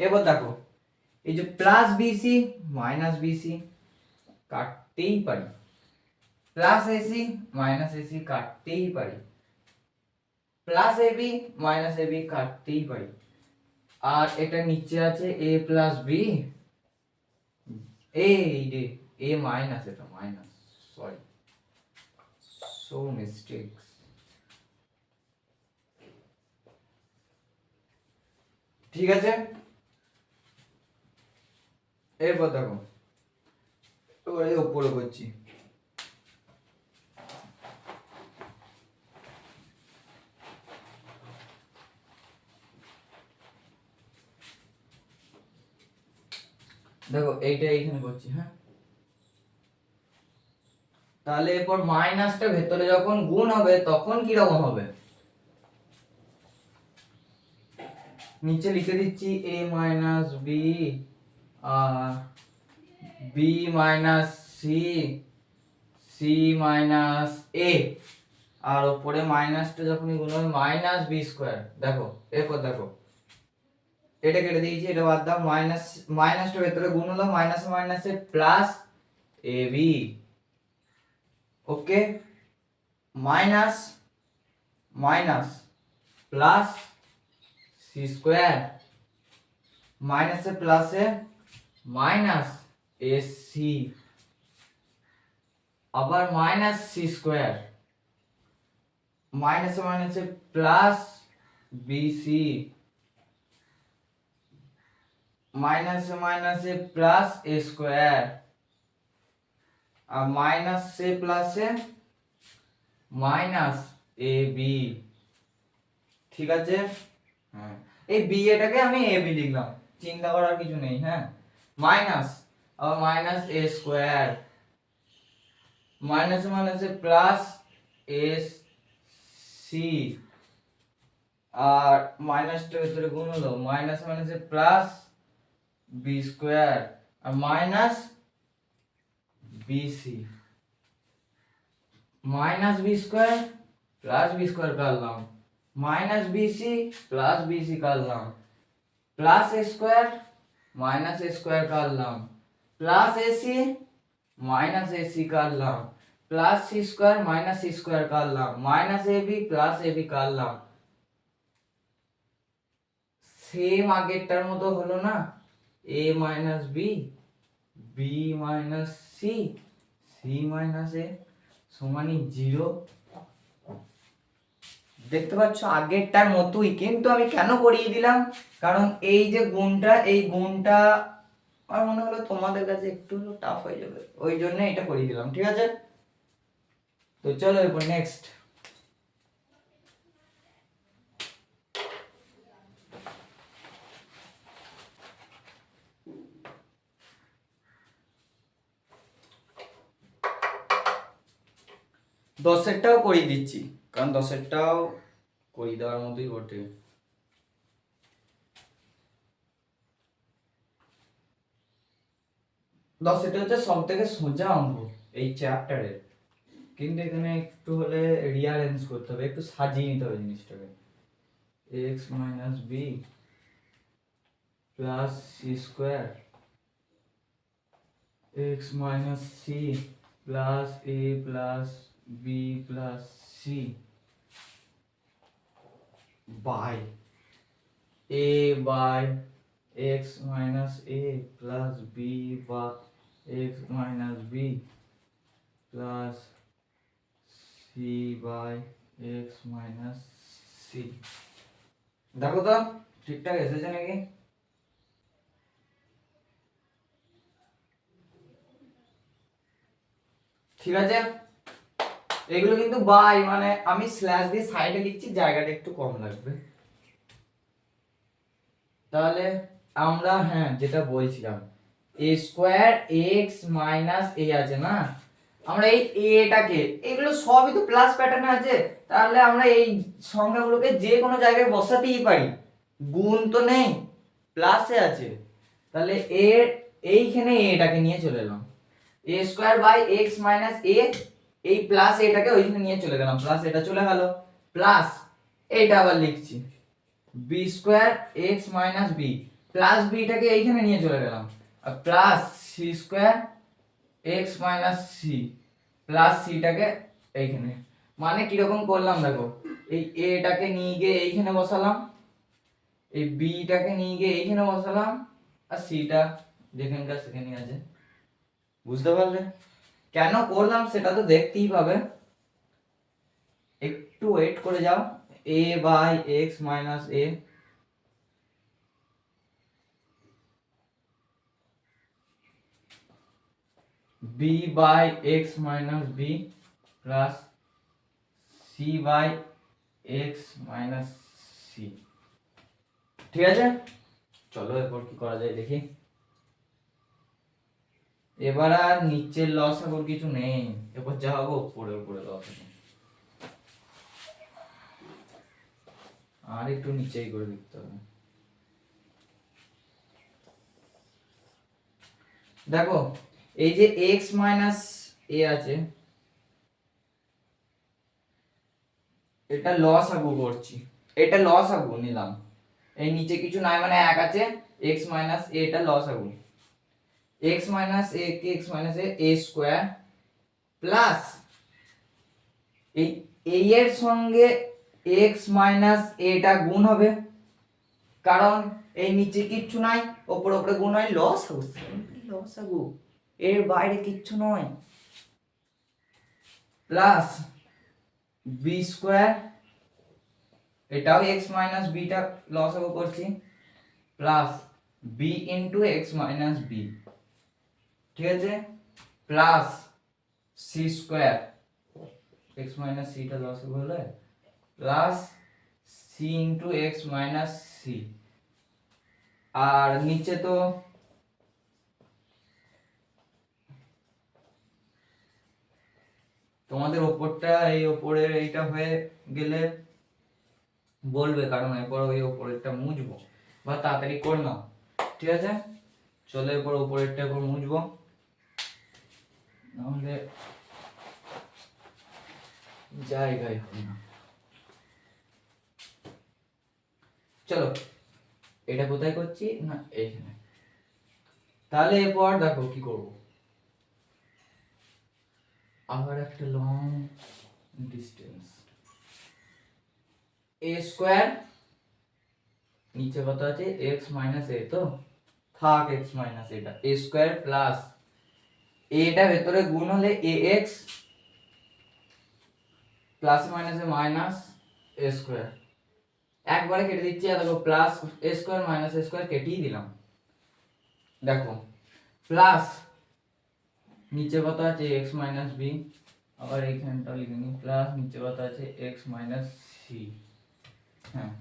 Speaker 1: এবার দেখো এই যে plus BC minus BC কাটতেই পারি, plus a c minus AC কাটতেই পারি, plus AB minus AB কাটতেই পারি। আর এটা নিচে আছে এ প্লাস বি, এই রে এ মাইনাস, এটা মাইনাস, সরি, সো মিস্টেকস। ঠিক আছে, এরপর দেখো এবারে উপরে করছি। দেখো এইটা এইখানে করছি, হ্যাঁ। তাহলে এরপর মাইনাসটা ভেতরে যখন গুণ হবে তখন কি রকম হবে, নিচে লিখে দিচ্ছি a মাইনাস বি আর b minus c, c minus a, আর উপরে মাইনাসটা যখনই গুণ হবে মাইনাস বি স্কোয়ার। দেখো এরপর দেখো এটা কেটে দিয়েছি, এটা বাদ দাও, মাইনাস মাইনাসটা ভেতরে গুণ হলো, মাইনাস মাইনাসে plus a b, okay, minus minus plus c square, মাইনাসে প্লাসে মাইনাস এ সি, আবার মাইনাস সি স্কোয়ার, মাইনাসে মাইনাসে প্লাস বি সি, মাইনাসে মাইনাসে প্লাস এ স্কোয়ার, আর মাইনাস সে প্লাসে মাইনাস এ বি। ঠিক আছে, হ্যাঁ এই বি এটাকে আমি এ বি লিখলাম, চিন্তা করার কিছু নেই, হ্যাঁ। মাইনাস আর মাইনাস এ স্কোয়ার, মাইনাস মাইনাসে প্লাস এস সি, আর মাইনাসটা ভেতরে গুণ হলো, মাইনাস মাইনাসে প্লাস বি স্কোয়ার আর minus b c, minus b square plus b square করলাম, মাইনাস বিসি প্লাস বিসি করলাম, plus a square minus a square করলাম, প্লাস এসি মাইনাস এসি করলাম, plus c square minus c square করলাম, minus a b plus a b করলাম। Same আগেরটার মতো হলো না, a minus b, b minus c, c minus a সমানই 0। দেখতে পাচ্ছ আগেরটার মতোই, কিন্তু আমি কেন করিয়ে দিলাম, কারণ এই যে গুণটা, এই গুণটা আমার মনে হলো তোমাদের কাছে একটু টাফ হয়ে যাবে, ওই জন্য এটা করিয়ে দিলাম। ঠিক আছে, তো চলো এরপর নেক্সট। দশেরটাও করিয়ে দিচ্ছি, কারণ দশেরটাও করিয়ে দেওয়ার মতোই বটে। দশেরটা হচ্ছে সব থেকে সোজা অঙ্ক এই চ্যাপ্টারের, কিন্তু এখানে একটু হলে রিঅ্যারেঞ্জ করতে হবে, একটু সাজিয়ে নিতে হবে জিনিসটাকে। X minus b plus c square, x minus c plus a plus b plus c by a by x minus a plus b বা x minus b plus c by x minus c. দেখো তো ঠিকঠাক এসেছে নাকি? ঠিক আছে, এগুলো কিন্তু বাই মানে আমি স্ল্যাশ দিয়ে সাইডে লিখছি, জায়গাটা একটু কম লাগবে। তাহলে আমরা হ্যাঁ যেটা বলছিলাম, এ স্কোয়ার এক্স মাইনাস এ আছে না, আমরা এই এটাকে, এগুলো সবই তো প্লাস প্যাটার্নে আছে, তাহলে আমরা এই সংখ্যাগুলোকে যে কোনো জায়গায় বসাতেই পারি, গুণ তো নেই, প্লাসে আছে, তাহলে এর এইখানে এটাকে নিয়ে চলে এলাম, এ স্কোয়ার বাই এক্স মাইনাস এ, এই প্লাস এটাকে ওইখানে নিয়ে চলে গেলাম, প্লাস এটা চলে গেল, প্লাস এইটা আবার লিখছি b square x minus b,
Speaker 2: plus বিটাকে এইখানে নিয়ে চলে গেলাম, আর plus c square x minus c plus সিটাকে এইখানে, মানে কিরকম করলাম দেখো, এই এটাকে নিয়ে গিয়ে এইখানে বসালাম, এই বিটাকে নিয়ে গিয়ে এইখানে বসালাম, আর সিটা যেখানকার সেখানে আছে। বুঝতে পারলে কেন করলাম সেটা তো দেখতেই পাবে, একটু ওয়েট করে যাও। A by x minus a b by x minus b plus c by x minus c. ঠিক আছে, চলো এরপর কি করা যায় দেখি। এবার আর নিচের লসাগু কিছু নেই, এরপর যা হবে উপরে উপরে লসাগু। আর একটু নিচেই করে লিখতে হবে। দেখো এই যে x মাইনাস এ আছে, এটা লসাগু করছি, এটা লসাগু নিলাম, এই নিচে কিছু নাই মানে এক আছে, x মাইনাস এ এটা লসাগু, x minus A K x minus a square plus এই এর সঙ্গে x মাইনাস এটা গুণ হবে, কারণ এই নিচে কিচ্ছু নাই, ওপরে ওপরে গুণ হয়, লসাগু লসাগু, এর বাইরে কিচ্ছু নয়, প্লাস বি স্কোয়ার, এটাও x মাইনাস বিটা লসাগু করছি, plus b into x minus b, ঠিক আছে, plus c square, x minus সিটা লসাগু হলে plus c into x minus c. আর নিচে তো তোমাদের ওপরটা, এই ওপরের এইটা হয়ে গেলে বলবে, কারণ এরপর ওই ওপরেরটা মুছবো, বা তাড়াতাড়ি করে নাও। ঠিক আছে, চলো এরপর ওপরেরটা এরপর মুছবো, নাহলে জায়গায় হবে না। চলো এটা কোথায় করছি না এইখানে, তাহলে এরপর দেখো কি করব, আবার একটা লং ডিস্টেন্স, এ স্কোয়ার নিচে কত আছে x মাইনাস এ, তো থাক x মাইনাস এটা, এ স্কোয়ার প্লাস এটা ভেতরে গুণ হলে এ এক্স প্লাস মাইনাসে মাইনাস এ স্কোয়ার, একবারে কেটে দিচ্ছি, আর দেখো plus a square minus a square কেটেই দিলাম, দেখো প্লাস নিচে কত আছে x মাইনাস বি, আবার এইখানটা লিখে নিই, প্লাস নিচে কত আছে x মাইনাস সি, হ্যাঁ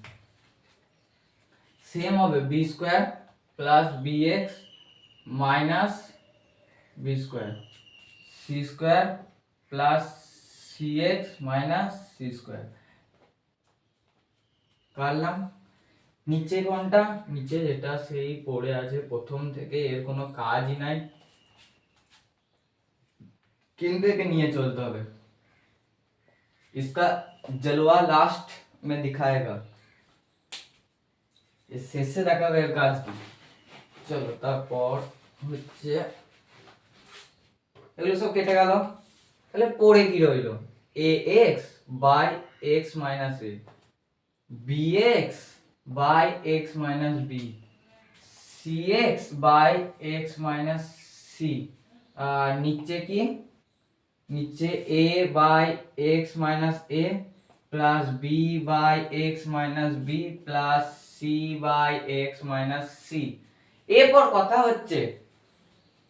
Speaker 2: সেম হবে b square plus b x minus b square, c square plus c x minus c square. কাটলাম, নিচে কোনটা, নিচে যেটা সেই পড়ে আছে প্রথম থেকে, এর কোনো কাজই নাই, কিন্তু একে নিয়ে চলতে হবে, इसका जलवा लास्ट में दिखाएगा, শেষে দেখাবে এর কাজ কি। চলো তারপর হচ্ছে এগুলো সব কেটে গেল, তাহলে পড়ে কি রইলো, a x by x minus a, b x by x minus b, c x by x minus c, আর নিচে কি, নিচে a by x minus a plus b by x minus b plus c by x minus c. এরপর কথা হচ্ছে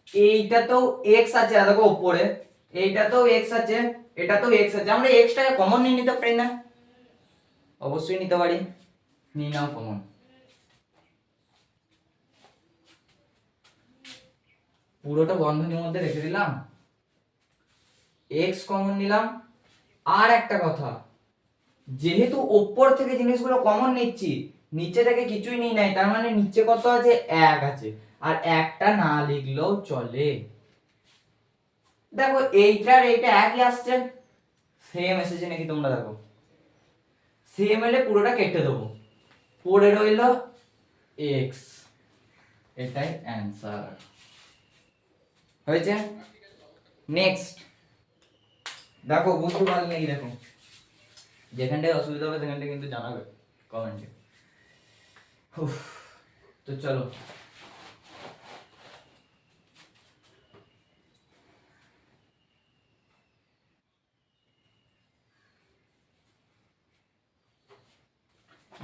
Speaker 2: এইটা তো x আছে, আর দেখো উপরে এইটা তো x আছে, এটা তো x আছে, আমরা x টাকে কমন নিয়ে নিতে পারি না? অবশ্যই নিতে পারি, নিয়ে নাও কমন, পুরোটা বন্ধনীর মধ্যে রেখে দিলাম, x কমন নিলাম। আর একটা কথা, যেহেতু উপর থেকে জিনিসগুলো কমন নিচ্ছি, নিচে থেকে কিছুই নিই নাই, তার মানে নিচে কত আছে, এক আছে, আর একটা না লিখলেও চলে। দেখো এইটার এইটা একই আসছে, সেম এসেছে নাকি তোমরা দেখো, সেম এলে পুরোটা কেটে দেবো, পড়ে রইল x, এটাই অ্যান্সার হয়েছে। নেক্সট দেখো, বুঝতে পারলে নাকি? দেখো, যেখানটায় অসুবিধা হবে সেখানটায় কিন্তু জানাবে কমেন্টে। তো চলো,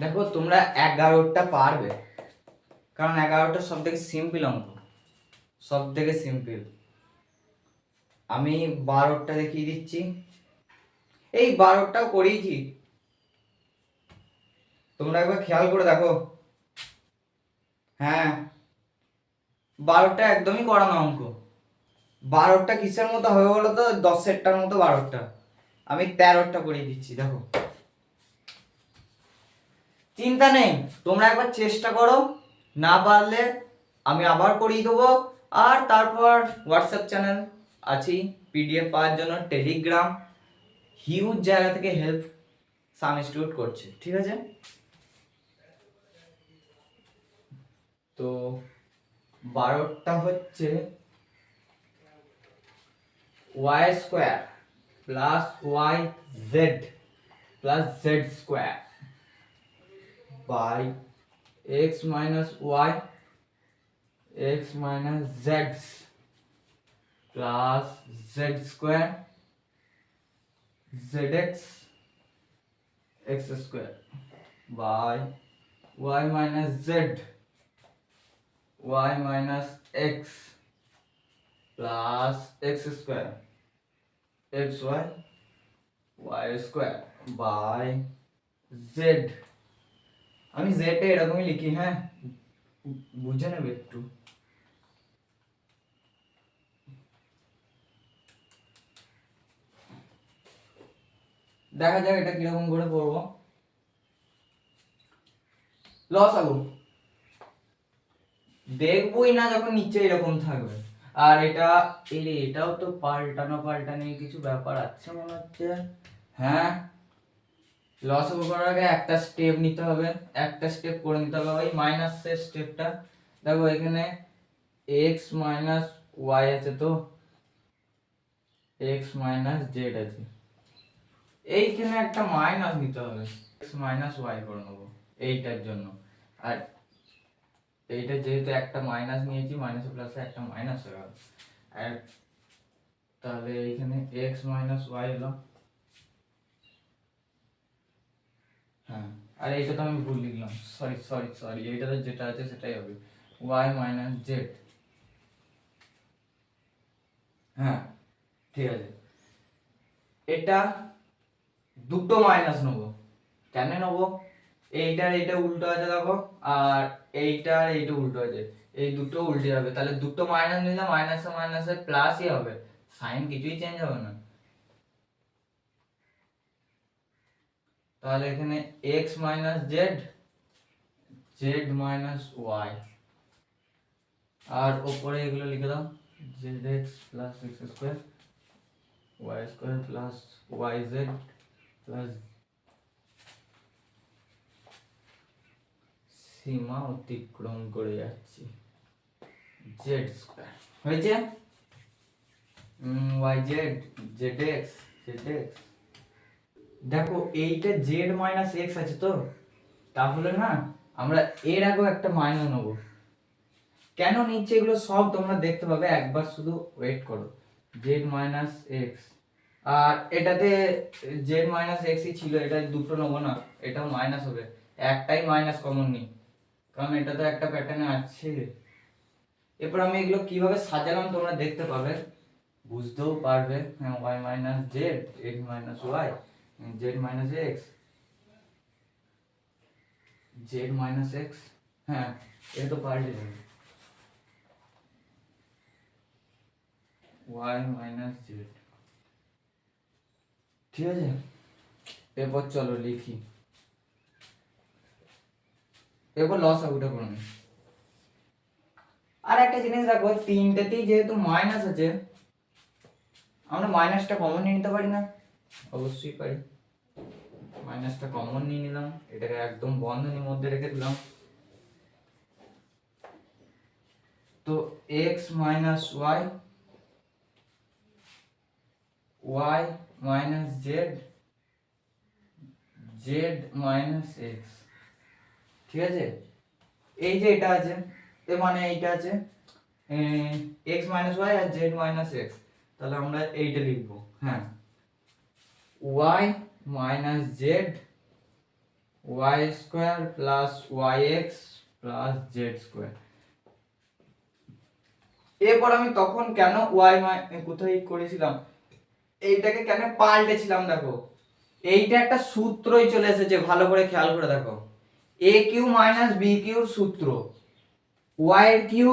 Speaker 2: দেখো তোমরা 11টা পারবে, কারণ 11টা সব থেকে সিম্পল অঙ্ক, সব থেকে সিম্পল। আমি 12টা দেখিয়ে দিচ্ছি, এই 12টাও করিয়েছি, তোমরা একবার খেয়াল করে দেখো। হ্যাঁ, 12টা একদমই করা না অঙ্ক। 12টা কিসের মতো হবে বলো তো? 10টার মতো 12টা। আমি 13টা করিয়ে দিচ্ছি, দেখো। চিন্তা নেই, তোমরা একবার চেষ্টা করো, না পারলে আমি আবার করিয়ে দেবো। আর তারপর হোয়াটসঅ্যাপ চ্যানেল আছেই, পিডিএফ পাওয়ার জন্য টেলিগ্রাম, হিউজ জায়গা থেকে হেল্প সাম ইনস্টিটিউট করছে, ঠিক আছে? তো 12টা হচ্ছে y square plus y z plus z square by x minus y x minus z plus z square z x square by y minus z y minus x plus x square x y square by z. আমি z এ এরকমই লিখি, হ্যাঁ, বুঝে নেবে একটু। দেখা যাক এটা কিরকম করে করবো। লসাগু দেখবই না যখন নিচে এরকম থাকবে। আর এটা এটাও তো পাল্টানো কিছু ব্যাপার আছে মনে হচ্ছে। হ্যাঁ, লসাগু করার আগে একটা স্টেপ নিতে হবে, একটা স্টেপ করে নিতে হবে, ওই মাইনাসের স্টেপটা। দেখো এখানে x মাইনাস ওয়াই আছে, তো x মাইনাস জেড আছে, এইখানে একটা মাইনাস নিতে হবে, x মাইনাস ওয়াই করে নেবো এইটার জন্য। আর এইটা যেহেতু একটা মাইনাস নিয়েছি, মাইনাস প্লাসে একটা মাইনাস হয়ে গেল, আর তাহলে এইখানে x মাইনাস ওয়াই হলো। হ্যাঁ, আর এইটা তো আমি ভুল লিখলাম, সরি সরি সরি, এইটাতে যেটা আছে সেটাই হবে, y মাইনাস জেড। হ্যাঁ, ঠিক আছে। এটা দুটো মাইনাস নেবো, কেন নেবো? এইটার এইটা উল্টো আছে দেখো, আর এইটার এইটা উল্টো আছে, এই দুটো উল্টে যাবে, তাহলে দুটো মাইনাস নিলে মাইনাসে মাইনাসে প্লাসই হবে, সাইন কিছুই চেঞ্জ হবে না। তাহলে এখানে x minus z z minus y, আর ওপরে এগুলো লিখে দাও, z x plus x square y square plus y z plus সীমা অতিক্রম করে যাচ্ছি জেড স্কোয়ার হয়েছে। ওয়াই জেড জেড এক্স দেখো এইটা জেড মাইনাস এক্স আছে, তো তাহলে না আমরা এর আগেও একটা মাইনাস নেবো। কেন নিচ্ছে এগুলো সব তোমরা দেখতে পাবে, একবার শুধু ওয়েট করো। জেড মাইনাস এক্স, আর এটাতে জেড মাইনাস এক্সই ছিল, এটা দুটো নেবো না, এটাও মাইনাস হবে, একটাই মাইনাস কমন নিই, কারণ এটা তো একটা প্যাটার্নে আছে। এরপর আমি এগুলো কিভাবে সাজালাম তোমরা দেখতে পাবে, বুঝতেও পারবে। হ্যাঁ, y minus z x minus y z minus x z minus x, হ্যাঁ এটা তো পাল্টে যাবে, ওয়াই মাইনাস জেড, ঠিক আছে। এরপর চলো লিখি, এরপর লসাগুটা করে নিই। আর একটা জিনিস দেখো, তিনটেতেই যেহেতু মাইনাস আছে, আমরা মাইনাসটা কমন নিয়ে নিতে পারি না? অবশ্যই পারি, মাইনাসটা কমন নিয়ে নিলাম, এটাকে একদম বন্ধনীর মধ্যে রেখে দিলাম। তো x minus y, y minus z, z minus x. ঠিক আছে, এই যে এটা আছে, এ মানে এইটা আছে এক্স মাইনাস ওয়াই আর জেড মাইনাস এক্স, তাহলে আমরা এইটা লিখবো। হ্যাঁ, y minus z y square plus y x plus z square. এরপর আমি তখন কেন ওয়াই কোথায় করেছিলাম, এইটাকে কেন পাল্টেছিলাম, দেখো এইটা একটা সূত্রই চলে এসেছে, ভালো করে খেয়াল করে দেখো, এ কিউ মাইনাস বি কিউর সূত্র, ওয়াই এর কিউ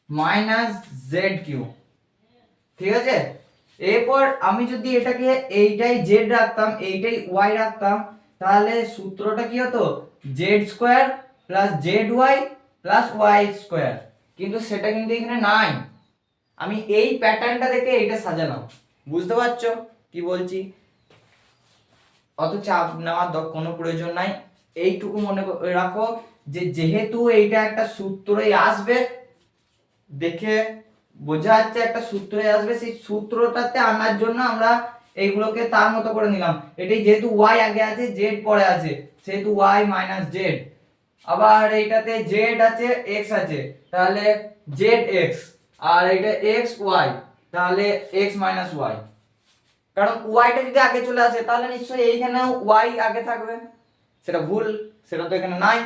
Speaker 2: মাইনাস জেড কিউ। ঠিক আছে, এরপর আমি যদি এটাকে এইটাই জেড রাখতাম এইটাই ওয়াই রাখতাম, তাহলে সূত্রটা কি হতো, z square plus z y plus y square, কিন্তু সেটা কিন্তু এখানে নাই। আমি এই প্যাটার্নটা দেখে এইটা সাজালাম, বুঝতে পারছো কি বলছি? অত চাপ নেওয়ার কোনো প্রয়োজন নাই, এইটুকু মনে রাখো যে যেহেতু এইটা একটা সূত্রই আসবে, দেখে বোঝা যাচ্ছে একটা সূত্রে আসবে, সেই সূত্রটাতে আনার জন্য আমরা এইগুলোকে তার মতো করে নিলাম। এটাই যেহেতু y আগে আছে z পরে আছে, সেহেতু y মাইনাস জেড, আবার এইটাতে z আছে x আছে, তাহলে zx, আর এটা x y, তাহলে x মাইনাস y। কারণ y টা যদি আগে চলে আসে তাহলে নিশ্চয়ই এইখানেও y আগে থাকবে, সেটা ভুল, সেটা তো এখানে নাই,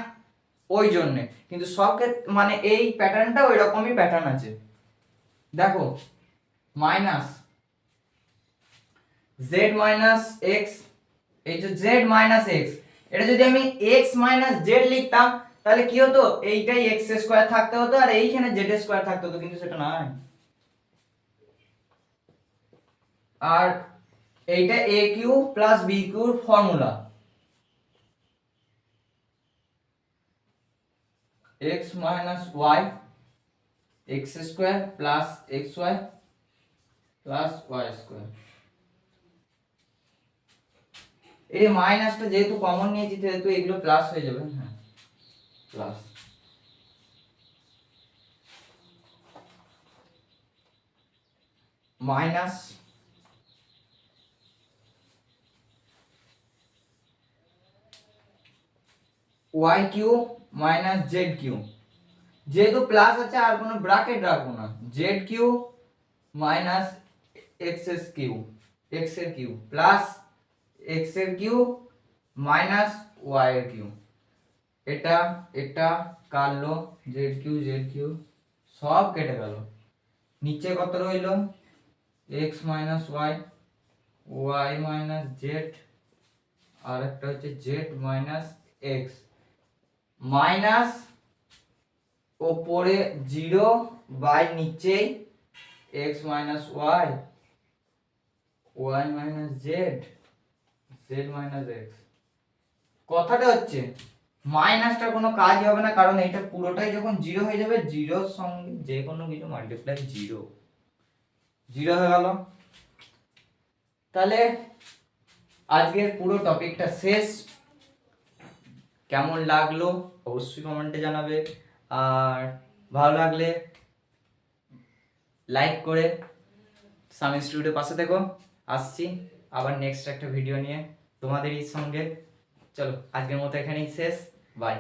Speaker 2: ওই জন্য। কিন্তু সব মানে এই প্যাটার্নটা ওই রকমই প্যাটার্ন আছে। দেখো মাইনাস জেড মাইনাস এক্স, এই যে জেড মাইনাস এক্স, এটা যদি আমি এক্স মাইনাস জেড লিখতাম তাহলে কি হতো, এইটাই এক্স স্কোয়ার থাকতে হতো আর এইখানে জেড স্কোয়ার থাকতে হতো, কিন্তু সেটা নাই। আর এইটা এ কিউ প্লাস বি কিউর formula, x minus y x square plus x y plus y square. এই মাইনাসটা যেহেতু কমন নিয়েছি সেহেতু এগুলো প্লাস হয়ে যাবে। হ্যাঁ, plus minus y cube minus z cube, যেহেতু প্লাস আছে আর কোনো ব্র্যাকেট রাখবো না, জেড কিউ মাইনাস এক্স এর কিউ, এক্স এর কিউ প্লাস এক্স এর কিউ মাইনাস ওয়াই এর কিউ। এটা এটা কাটলো, জেড কিউ সব কেটে গেল, নিচে কত রইলো, x minus y, y minus z, আর একটা হচ্ছে জেড মাইনাস এক্স, মাইনাস ওপরে জিরো বাই নিচেই x minus y, y minus z, z minus x. কথাটা হচ্ছে মাইনাসটার কোনো কাজই হবে না, কারণ এটা পুরোটাই যখন জিরো হয়ে যাবে, জিরোর সঙ্গে যে কোনো কিছু মাল্টিপ্লাই জিরো, জিরো হয়ে গেল। তাহলে আজকের পুরো টপিকটা শেষ। কেমন লাগলো অবশ্যই কমেন্টে জানাবে, আর ভালো লাগলে লাইক করে সামি স্টুডিওর পাশে থেকো। আসছি আবার নেক্সট একটা ভিডিও নিয়ে তোমাদেরই সঙ্গে। চলো আজকের মতো এখানেই শেষ, বাই।